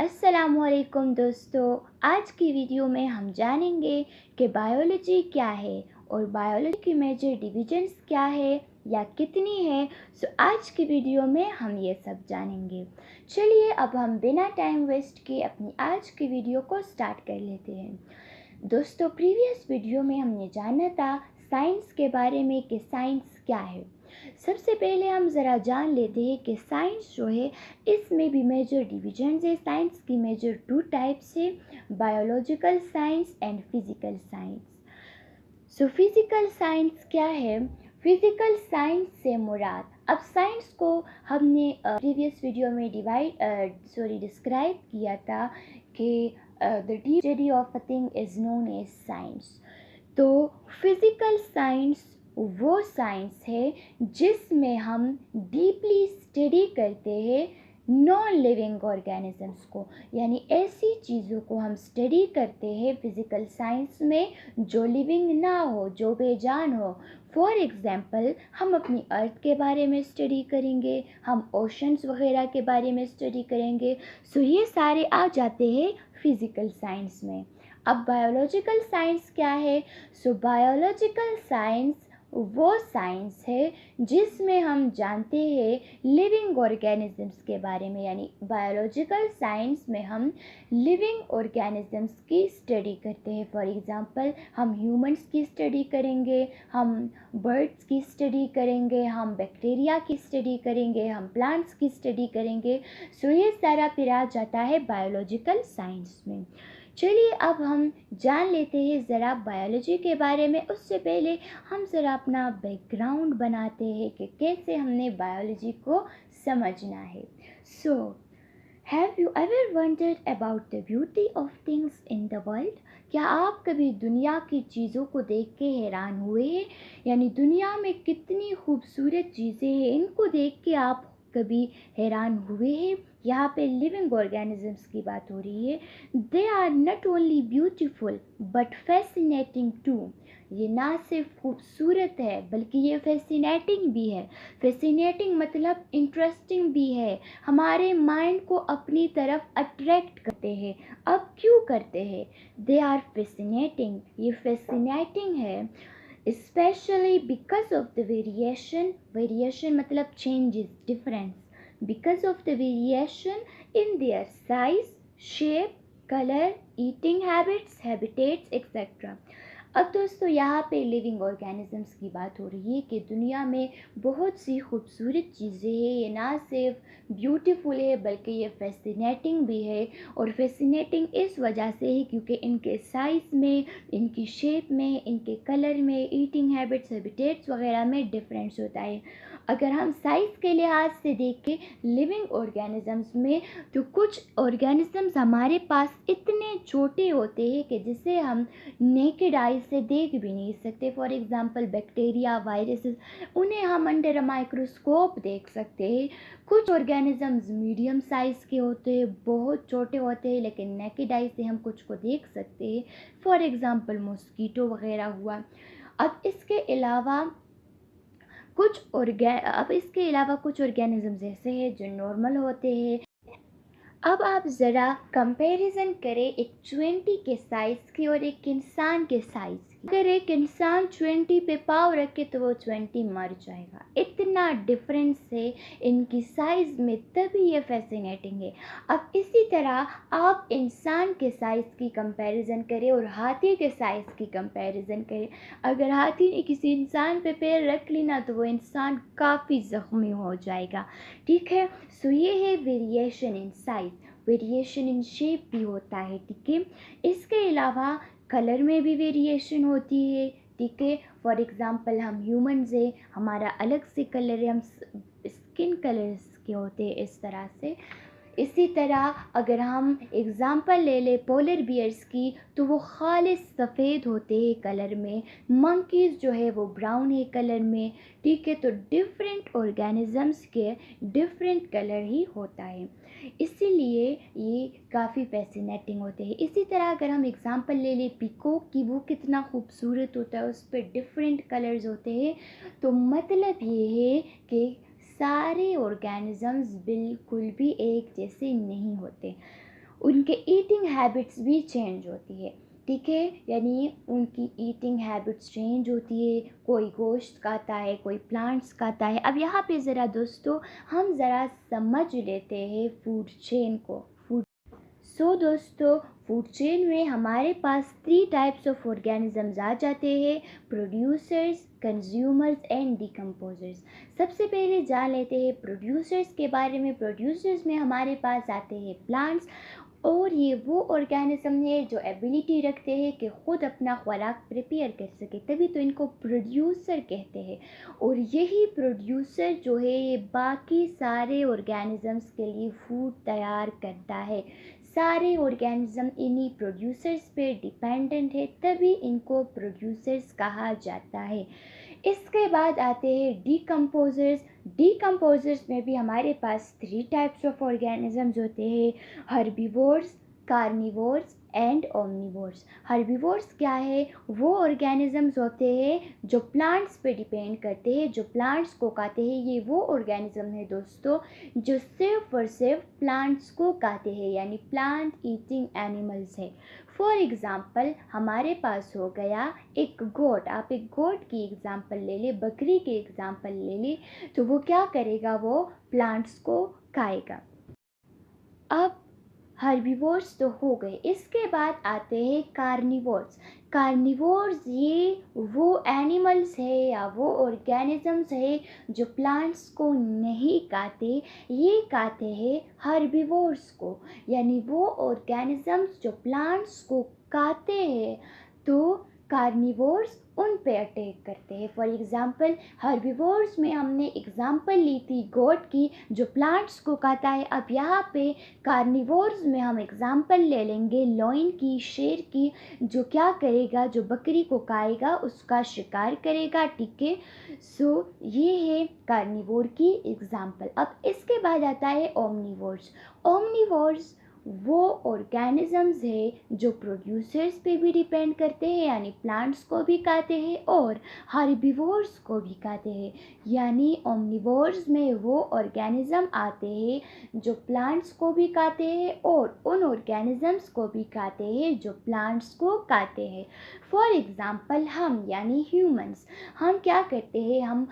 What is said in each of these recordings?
अस्सलामुअलैकुम दोस्तों, आज की वीडियो में हम जानेंगे कि बायोलॉजी क्या है और बायोलॉजी की मेजर डिविजन्स क्या है या कितनी है। आज की वीडियो में हम ये सब जानेंगे। चलिए अब हम बिना टाइम वेस्ट किए अपनी आज की वीडियो को स्टार्ट कर लेते हैं। दोस्तों, प्रीवियस वीडियो में हमने जाना था साइंस के बारे में कि साइंस क्या है। सबसे पहले हम ज़रा जान लेते हैं कि साइंस जो है इसमें भी मेजर डिविजन्स है। साइंस की मेजर टू टाइप्स है, biological science and physical science. Physical science क्या है? फिज़िकल साइंस से मुराद, अब साइंस को हमने प्रीवियस वीडियो में डिस्क्राइब किया था कि the deep study of a thing is known as science. तो फिज़िकल साइंस वो साइंस है जिसमें हम डीपली स्टडी करते हैं नॉन लिविंग ऑर्गेनिजम्स को, यानी ऐसी चीज़ों को हम स्टडी करते हैं फिज़िकल साइंस में जो लिविंग ना हो, जो बेजान हो। फॉर एग्ज़ाम्पल, हम अपनी अर्थ के बारे में स्टडी करेंगे, हम ओशंस वगैरह के बारे में स्टडी करेंगे। ये सारे आ जाते हैं फिज़िकल साइंस में। अब बायोलॉजिकल साइंस क्या है? बायोलॉजिकल साइंस वो साइंस है जिसमें हम जानते हैं लिविंग ऑर्गेनिजम्स के बारे में, यानी बायोलॉजिकल साइंस में हम लिविंग ऑर्गेनिजम्स की स्टडी करते हैं। फॉर एग्ज़ाम्पल, हम ह्यूमंस की स्टडी करेंगे, हम बर्ड्स की स्टडी करेंगे, हम बैक्टीरिया की स्टडी करेंगे, हम प्लांट्स की स्टडी करेंगे। ये सारा फिर आ जाता है बायोलॉजिकल साइंस में। चलिए अब हम जान लेते हैं ज़रा बायोलॉजी के बारे में। उससे पहले हम ज़रा अपना बैकग्राउंड बनाते हैं कि कैसे हमने बायोलॉजी को समझना है। Have you ever wondered about the beauty of things in the world? क्या आप कभी दुनिया की चीज़ों को देख के हैरान हुए हैं? यानी दुनिया में कितनी खूबसूरत चीज़ें हैं, इनको देख के आप कभी हैरान हुए हैं? यहाँ पे लिविंग ऑर्गेनिजम्स की बात हो रही है। They are not only beautiful but fascinating too. ये ना सिर्फ खूबसूरत है बल्कि ये फैसिनेटिंग भी है। फैसिनेटिंग मतलब इंटरेस्टिंग भी है, हमारे माइंड को अपनी तरफ अट्रैक्ट करते हैं। अब क्यों करते हैं? दे आर फैसिनेटिंग, ये फैसिनेटिंग है especially because of the variation मतलब changes, difference, because of the variation in their size, shape, color, eating habits, habitats, etc. अब दोस्तों, यहाँ पे लिविंग ऑर्गेनिजम्स की बात हो रही है कि दुनिया में बहुत सी खूबसूरत चीज़ें हैं। ये ना सिर्फ ब्यूटीफुल है बल्कि ये फैसिनेटिंग भी है। और फैसिनेटिंग इस वजह से है क्योंकि इनके साइज़ में, इनकी शेप में, इनके कलर में, ईटिंग हैबिट्स, हैबिटेट्स वगैरह में डिफरेंस होता है। अगर हम साइज़ के लिहाज से देखें लिविंग ऑर्गेनिजम्स में, तो कुछ ऑर्गेनिजम्स हमारे पास इतने छोटे होते हैं कि जिसे हम नेकेड आई से देख भी नहीं सकते। फॉर एग्ज़ाम्पल, बैक्टीरिया, वायरसेस, उन्हें हम अंडर अ माइक्रोस्कोप देख सकते हैं। कुछ ऑर्गेनिजम्स मीडियम साइज़ के होते हैं, बहुत छोटे होते हैं, लेकिन नेकेड आई से हम कुछ को देख सकते हैं। फॉर एग्ज़ाम्पल, मॉस्कीटो वगैरह हुआ। अब इसके अलावा कुछ ऑर्गेनिजम्स ऐसे हैं जो नॉर्मल होते हैं। अब आप ज़रा कंपैरिजन करें एक 20 के साइज़ की और एक इंसान के साइज़ की। अगर एक इंसान 20 पे पाँव रखे तो वो 20 मर जाएगा। इतना डिफरेंस है इनकी साइज़ में, तभी ये फैसिनेटिंग है। अब इसी तरह आप इंसान के साइज़ की कंपैरिजन करें और हाथी के साइज़ की कंपैरिजन करें। अगर हाथी ने किसी इंसान पे पैर रख ली ना तो वो इंसान काफ़ी ज़ख्मी हो जाएगा। ठीक है, ये है variation in size. Variation in shape भी होता है। ठीक है, इसके अलावा कलर में भी वेरिएशन होती है। ठीक है, फॉर एग्ज़ाम्पल, हम ह्यूमंस हैं, हमारा अलग से कलर है, हम स्किन कलर्स के होते हैं इस तरह से। इसी तरह अगर हम एग्ज़ाम्पल ले लें पोलर बियर्स की, तो वो खालिस सफ़ेद होते हैं कलर में। मंकीज़ जो है वो ब्राउन है कलर में। ठीक है, तो डिफरेंट ऑर्गेनिजम्स के डिफरेंट कलर ही होता है, इसीलिए ये काफ़ी फैसिनेटिंग होते हैं। इसी तरह अगर हम एग्ज़ाम्पल ले लें पीकॉक की, वो कितना खूबसूरत होता है, उस पर डिफरेंट कलर्स होते हैं। तो मतलब ये है कि सारे ऑर्गेनिजम्स बिल्कुल भी एक जैसे नहीं होते। उनके ईटिंग हैबिट्स भी चेंज होती है, ठीक है। यानी उनकी ईटिंग हैबिट्स चेंज होती है, कोई गोश्त खाता है, कोई प्लांट्स खाता है। अब यहाँ पे ज़रा दोस्तों हम ज़रा समझ लेते हैं फूड चेन को। दोस्तों फूड चेन में हमारे पास 3 टाइप्स ऑफ ऑर्गेनिजम्स आ जाते हैं, प्रोड्यूसर्स, कंज्यूमर्स एंड डिकम्पोजर्स। सबसे पहले जान लेते हैं प्रोड्यूसर्स के बारे में। प्रोड्यूसर्स में हमारे पास आते हैं प्लांट्स, और ये वो ऑर्गेनिज्म है जो एबिलिटी रखते हैं कि ख़ुद अपना खुराक प्रिपेयर कर सके, तभी तो इनको प्रोड्यूसर कहते हैं। और यही प्रोड्यूसर जो है ये बाकी सारे ऑर्गेनिजम्स के लिए फूड तैयार करता है। सारे ऑर्गेनिज्म इन्हीं प्रोड्यूसर्स पे डिपेंडेंट है, तभी इनको प्रोड्यूसर्स कहा जाता है। इसके बाद आते हैं डिकम्पोजर्स। डिकम्पोजर्स में भी हमारे पास 3 टाइप्स ऑफ ऑर्गेनिजम्स होते हैं, herbivores, carnivores and omnivores. Herbivores क्या है? वो ऑर्गेनिजम्स होते हैं जो प्लांट्स पे डिपेंड करते हैं, जो प्लांट्स को खाते हैं। ये वो ऑर्गेनिज्म है दोस्तों जो सिर्फ और सिर्फ प्लांट्स को खाते हैं, यानी प्लांट ईटिंग एनिमल्स है। फॉर एग्ज़ाम्पल हमारे पास हो गया एक गोट। आप एक गोट की एग्ज़ाम्पल ले लें, बकरी की एग्ज़ाम्पल ले लें, तो वो क्या करेगा? वो प्लांट्स को खाएगा। अब हर्बीवोर्स तो हो गए, इसके बाद आते हैं कार्निवोर्स। कार्निवोर्स ये वो एनिमल्स है या वो ऑर्गेनिजम्स है जो प्लांट्स को नहीं खाते, ये खाते हैं हर्बीवोर्स को। यानी वो ऑर्गेनिजम्स जो प्लांट्स को खाते हैं तो कार्निवोर्स उन पे अटैक करते हैं। फॉर एग्ज़ाम्पल हर्बीवोर्स में हमने एग्ज़ाम्पल ली थी गोट की जो प्लांट्स को खाता है। अब यहाँ पे कार्निवोर्स में हम एग्ज़ाम्पल ले लेंगे लॉइन की, शेर की, जो क्या करेगा? जो बकरी को खाएगा, उसका शिकार करेगा, ठीक है। ये है कार्निवोर की एग्ज़ाम्पल। अब इसके बाद आता है ओमनिवोर्स। ओमनिवोर्स वो ऑर्गेनिजम्स है जो प्रोड्यूसर्स पे भी डिपेंड करते हैं, यानी प्लांट्स को भी खाते हैं और हर्बीवोर्स को भी खाते हैं। यानी ओमनिवोर्स में वो ऑर्गेनिज्म आते हैं जो प्लांट्स को भी खाते हैं और उन ऑर्गेनिजम्स को भी खाते हैं जो प्लांट्स को खाते हैं। फॉर एग्ज़ाम्पल हम यानी ह्यूमंस, हम क्या करते हैं? हम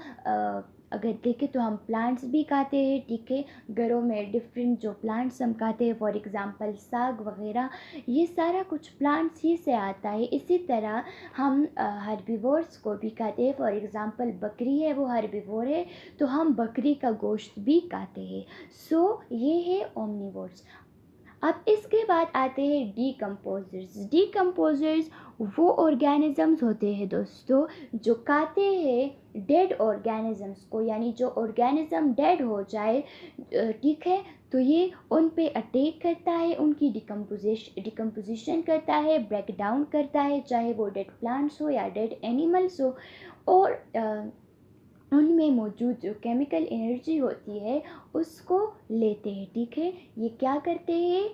अगर देखें तो हम प्लांट्स भी खाते हैं, ठीक है। घरों में डिफरेंट जो प्लांट्स हम खाते हैं, फॉर एग्ज़ाम्पल साग वगैरह, ये सारा कुछ प्लांट्स ही से आता है। इसी तरह हम हर्बीवोर्स को भी खाते हैं। फॉर एग्ज़ाम्पल बकरी है, वो हर्बीवोर है, तो हम बकरी का गोश्त भी खाते हैं। ये है ओमनिवोर्स। अब इसके बाद आते हैं डिकम्पोजर्स। डिकम्पोजर्स वो ऑर्गेनिजम्स होते हैं दोस्तों जो खाते हैं डेड ऑर्गेनिजम्स को, यानी जो ऑर्गेनिज्म डेड हो जाए, ठीक है, तो ये उन पे अटैक करता है, उनकी डिकम्पोजिशन करता है, ब्रेक डाउन करता है, चाहे वो डेड प्लांट्स हो या डेड एनिमल्स हो, और उनमें मौजूद जो केमिकल एनर्जी होती है उसको लेते हैं, ठीक है। ये क्या करते हैं?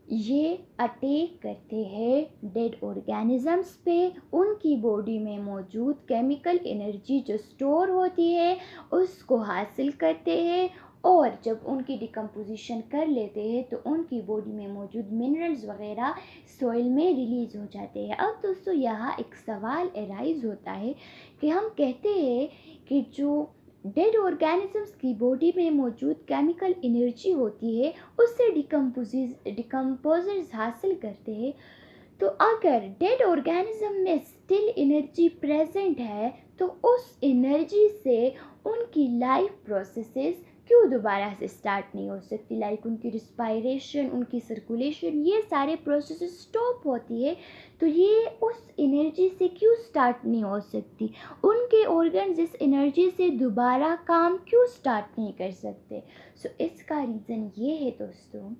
ये अटैक करते हैं डेड ऑर्गेनिजम्स पे, उनकी बॉडी में मौजूद केमिकल एनर्जी जो स्टोर होती है उसको हासिल करते हैं, और जब उनकी डिकम्पोजिशन कर लेते हैं तो उनकी बॉडी में मौजूद मिनरल्स वगैरह सॉइल में रिलीज़ हो जाते हैं। अब दोस्तों यहाँ एक सवाल अराइज होता है कि हम कहते हैं कि जो डेड ऑर्गेनिजम्स की बॉडी में मौजूद केमिकल एनर्जी होती है उससे डिकम्पोजर्स हासिल करते हैं, तो अगर डेड ऑर्गेनिज्म में स्टिल एनर्जी प्रेजेंट है तो उस एनर्जी से उनकी लाइफ प्रोसेसेस क्यों दोबारा से स्टार्ट नहीं हो सकती? लाइक उनकी रिस्पायरेशन, उनकी सर्कुलेशन, ये सारे प्रोसेसेस स्टॉप होती है, तो ये उस एनर्जी से क्यों स्टार्ट नहीं हो सकती? उनके ऑर्गन्स इस एनर्जी से दोबारा काम क्यों स्टार्ट नहीं कर सकते? इसका रीज़न ये है दोस्तों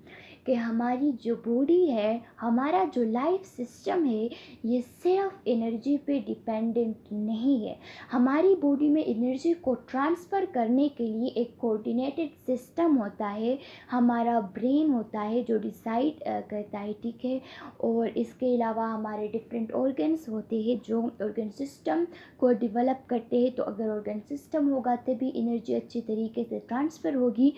कि हमारी जो बॉडी है, हमारा जो लाइफ सिस्टम है, ये सिर्फ एनर्जी पे डिपेंडेंट नहीं है। हमारी बॉडी में एनर्जी को ट्रांसफ़र करने के लिए एक कोऑर्डिनेटेड सिस्टम होता है, हमारा ब्रेन होता है जो डिसाइड करता है, ठीक है। और इसके अलावा हमारे डिफरेंट ऑर्गन्स होते हैं जो ऑर्गन सिस्टम को डेवलप करते हैं। तो अगर ऑर्गन सिस्टम होगा तभी एनर्जी अच्छी तरीके से ट्रांसफ़र होगी।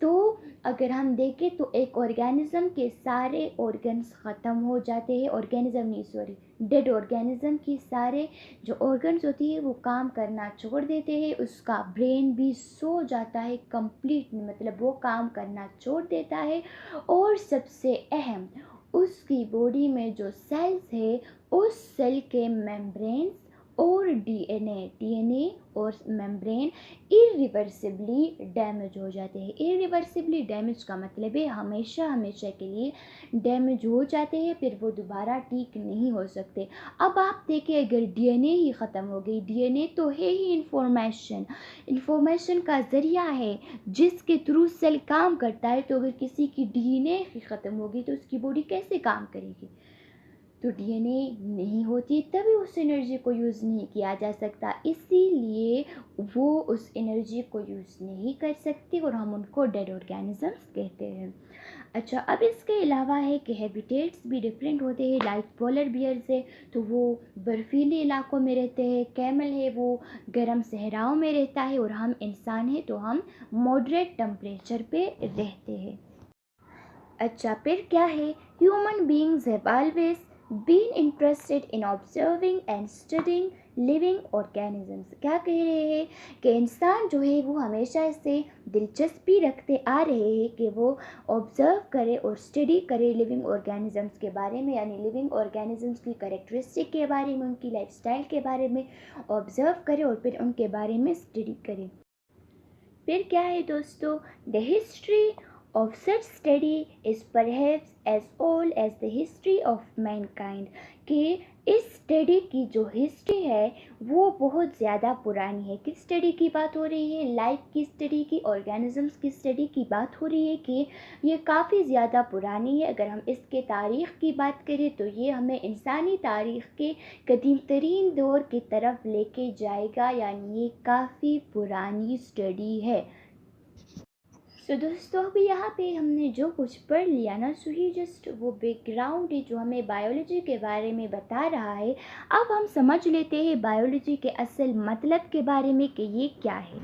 तो अगर हम देखें तो एक ऑर्गेनिज्म के सारे ऑर्गन्स ख़त्म हो जाते हैं, ऑर्गेनिज्म नहीं सॉरी डेड ऑर्गेनिज्म की सारे जो ऑर्गन्स होती है वो काम करना छोड़ देते हैं, उसका ब्रेन भी सो जाता है कंप्लीट, मतलब वो काम करना छोड़ देता है। और सबसे अहम, उसकी बॉडी में जो सेल्स है उस सेल के मेम्ब्रेन्स और डीएनए और मेम्ब्रेन इरिवर्सिबली डैमेज हो जाते हैं। इरिवर्सिबली डैमेज का मतलब है हमेशा हमेशा के लिए डैमेज हो जाते हैं, फिर वो दोबारा ठीक नहीं हो सकते। अब आप देखिए, अगर डीएनए ही ख़त्म हो गई, डीएनए तो है ही इंफॉर्मेशन का ज़रिया है जिसके थ्रू सेल काम करता है, तो अगर किसी की डीएनए ही ख़त्म होगी तो उसकी बॉडी कैसे काम करेगी? तो डीएनए नहीं होती तभी उस एनर्जी को यूज़ नहीं किया जा सकता, इसीलिए वो उस एनर्जी को यूज़ नहीं कर सकती और हम उनको डेड ऑर्गेनिजम्स कहते हैं। अच्छा, अब इसके अलावा है कि हैबिटेट्स भी डिफरेंट होते हैं। लाइक पोलर बियर्स है तो वो बर्फीले इलाकों में रहते हैं, कैमल है वो गर्म सहराओं में रहता है, और हम इंसान हैं तो हम मॉडरेट टेम्परेचर पे रहते हैं। अच्छा, फिर क्या है, human beings have always been interested in observing and studying living organisms. क्या कह रहे हैं कि इंसान जो है वो हमेशा इससे दिलचस्पी रखते आ रहे हैं कि वो ऑब्ज़र्व करे और स्टडी करे लिविंग ऑर्गेनिजम्स के बारे में, यानी लिविंग ऑर्गेनिजम्स की करेक्टरिस्टिक के बारे में, उनकी लाइफस्टाइल के बारे में ऑब्ज़र्व करे और फिर उनके बारे में स्टडी करे। फिर क्या है दोस्तों, the history of such study is perhaps as old as the history of mankind। कि इस स्टडी की जो हिस्ट्री है वो बहुत ज़्यादा पुरानी है। किस स्टडी की बात हो रही है? लाइफ की स्टडी की, ऑर्गेनिजम्स की स्टडी की बात हो रही है कि ये काफ़ी ज़्यादा पुरानी है। अगर हम इसके तारीख़ की बात करें तो ये हमें इंसानी तारीख़ के कदीम तरीन दौर की तरफ लेके जाएगा, यानी ये काफ़ी पुरानी स्टडी है। तो दोस्तों, अभी यहाँ पे हमने जो कुछ पढ़ लिया ना, सो ये जस्ट वो बैकग्राउंड है जो हमें बायोलॉजी के बारे में बता रहा है। अब हम समझ लेते हैं बायोलॉजी के असल मतलब के बारे में कि ये क्या है।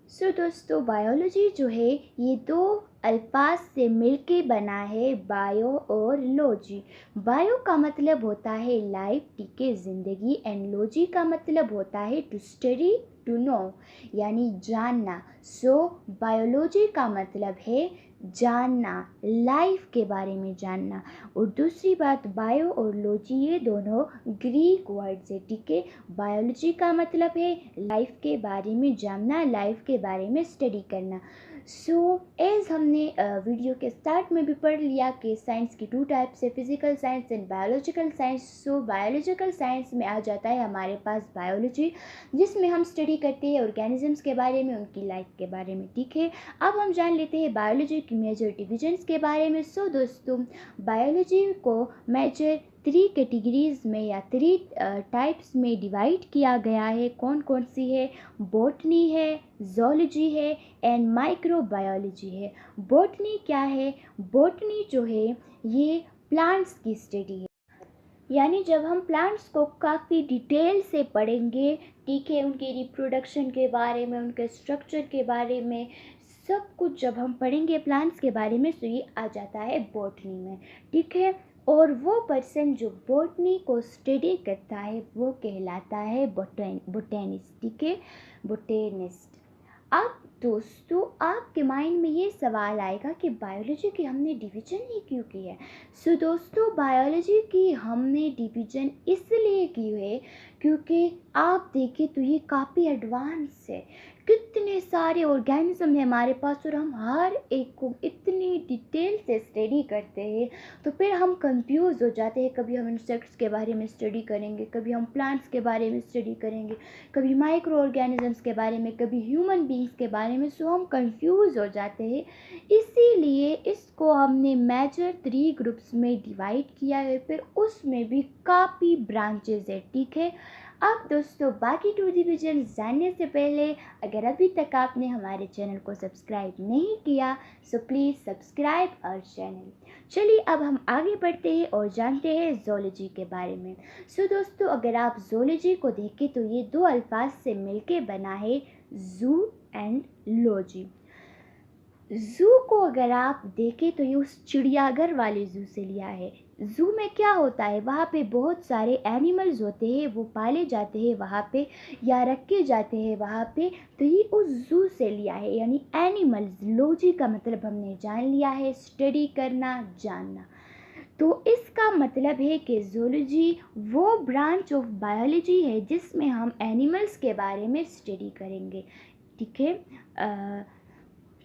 सो दोस्तों, बायोलॉजी जो है ये दो अल्फाज से मिलके बना है, बायो और लॉजी। बायो का मतलब होता है लाइफ, ठीक है, ज़िंदगी, एंड लॉजी का मतलब होता है टू स्टडी, टू नो, यानी जानना। सो बायोलॉजी का मतलब है जानना, लाइफ के बारे में जानना। और दूसरी बात, बायो और लॉजी ये दोनों ग्रीक वर्ड्स है, ठीक है। बायोलॉजी का मतलब है लाइफ के बारे में जानना, लाइफ के बारे में स्टडी करना। सो एज हमने वीडियो के स्टार्ट में भी पढ़ लिया कि साइंस की टू टाइप्स है, physical science and biological science. So biological science में आ जाता है हमारे पास बायोलॉजी, जिसमें हम स्टडी करते हैं ऑर्गेनिजम्स के बारे में, उनकी लाइफ के बारे में, ठीक है। अब हम जान लेते हैं बायोलॉजी की मेजर डिविजन्स के बारे में। सो दोस्तों, बायोलॉजी को मेजर 3 कैटेगरीज में या 3 टाइप्स में डिवाइड किया गया है। कौन कौन सी है? बॉटनी है, ज़ूलॉजी है एंड माइक्रोबायोलॉजी है। बॉटनी क्या है? बॉटनी जो है ये प्लांट्स की स्टडी है, यानी जब हम प्लांट्स को काफ़ी डिटेल से पढ़ेंगे, ठीक है, उनके रिप्रोडक्शन के बारे में, उनके स्ट्रक्चर के बारे में, सब कुछ जब हम पढ़ेंगे प्लांट्स के बारे में, तो ये आ जाता है बॉटनी में, ठीक है। और वो पर्सन जो बॉटनी को स्टडी करता है वो कहलाता है बोटेनिस्ट, ठीक है, बोटेनिस्ट। अब दोस्तों, आपके माइंड में ये सवाल आएगा कि बायोलॉजी की हमने डिवीज़न ही क्यों की है? सो दोस्तों, बायोलॉजी की हमने डिवीज़न इसलिए की है क्योंकि आप देखें तो ये काफ़ी एडवांस है। कितने सारे ऑर्गेनिज्म है हमारे पास और हम हर एक को इतनी डिटेल से स्टडी करते हैं, तो फिर हम कंफ्यूज हो जाते हैं। कभी हम इंसेक्ट्स के बारे में स्टडी करेंगे, कभी हम प्लांट्स के बारे में स्टडी करेंगे, कभी माइक्रो ऑर्गेनिजम्स के बारे में, कभी ह्यूमन बींग्स के बारे में। सो हम कंफ्यूज हो जाते हैं, इसीलिए इसको हमने मेजर 3 ग्रुप्स में डिवाइड किया है। फिर उसमें भी काफ़ी ब्रांचेज है, ठीक है। अब दोस्तों, बाकी 2 डिवीजन जानने से पहले अगर अभी तक आपने हमारे चैनल को सब्सक्राइब नहीं किया, so please subscribe our channel. चलिए अब हम आगे बढ़ते हैं और जानते हैं ज़ूलॉजी के बारे में। सो दोस्तों, अगर आप ज़ूलॉजी को देखें तो ये 2 अल्फाज से मिलके बना है, ज़ू एंड लॉजी। ज़ू को अगर आप देखें तो ये उस चिड़ियाघर वाले ज़ू से लिया है। ज़ू में क्या होता है, वहाँ पे बहुत सारे एनिमल्स होते हैं, वो पाले जाते हैं वहाँ पे या रखे जाते हैं वहाँ पे, तो ये उस ज़ू से लिया है। यानी एनिमल्स, लॉजी का मतलब हमने जान लिया है, स्टडी करना, जानना। तो इसका मतलब है कि ज़ूलॉजी वो ब्रांच ऑफ बायोलॉजी है जिसमें हम एनिमल्स के बारे में स्टडी करेंगे, ठीक है।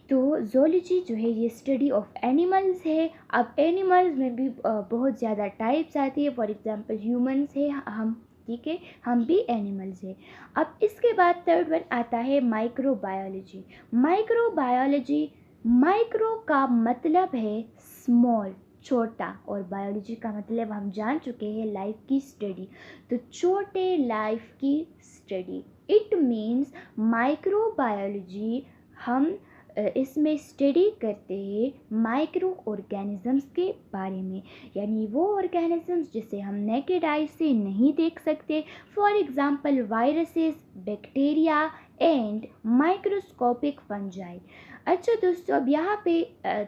तो ज़ूलॉजी जो है ये स्टडी ऑफ एनिमल्स है। अब एनिमल्स में भी बहुत ज़्यादा टाइप्स आती है। फॉर एग्जांपल ह्यूमंस है हम, ठीक है, हम भी एनिमल्स है। अब इसके बाद थर्ड वन आता है माइक्रोबायोलॉजी। माइक्रोबायोलॉजी, माइक्रो का मतलब है स्मॉल, छोटा, और बायोलॉजी का मतलब हम जान चुके हैं लाइफ की स्टडी। तो छोटे लाइफ की स्टडी, इट मीन्स माइक्रोबायोलॉजी हम इसमें स्टडी करते हैं माइक्रो ऑर्गेनिजम्स के बारे में, यानी वो ऑर्गेनिजम्स जिसे हम नेकेड आई से नहीं देख सकते। For example viruses, bacteria and microscopic fungi. अच्छा दोस्तों, अब यहाँ पे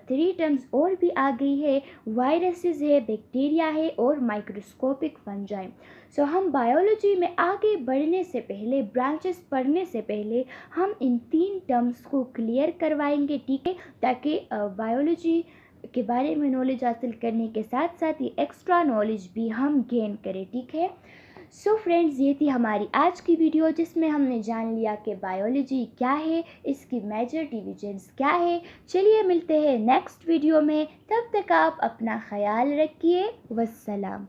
3 टर्म्स और भी आ गई है, वायरसेस है, बैक्टीरिया है और माइक्रोस्कोपिक फंजाई। सो हम बायोलॉजी में आगे बढ़ने से पहले, ब्रांचेस पढ़ने से पहले हम इन 3 टर्म्स को क्लियर करवाएंगे, ठीक है, ताकि बायोलॉजी के बारे में नॉलेज हासिल करने के साथ साथ ये एक्स्ट्रा नॉलेज भी हम गेन करें, ठीक है। सो फ्रेंड्स, ये थी हमारी आज की वीडियो जिसमें हमने जान लिया कि बायोलॉजी क्या है, इसकी मेजर डिविजन्स क्या है। चलिए मिलते हैं नेक्स्ट वीडियो में, तब तक आप अपना ख्याल रखिए। वस्सलाम।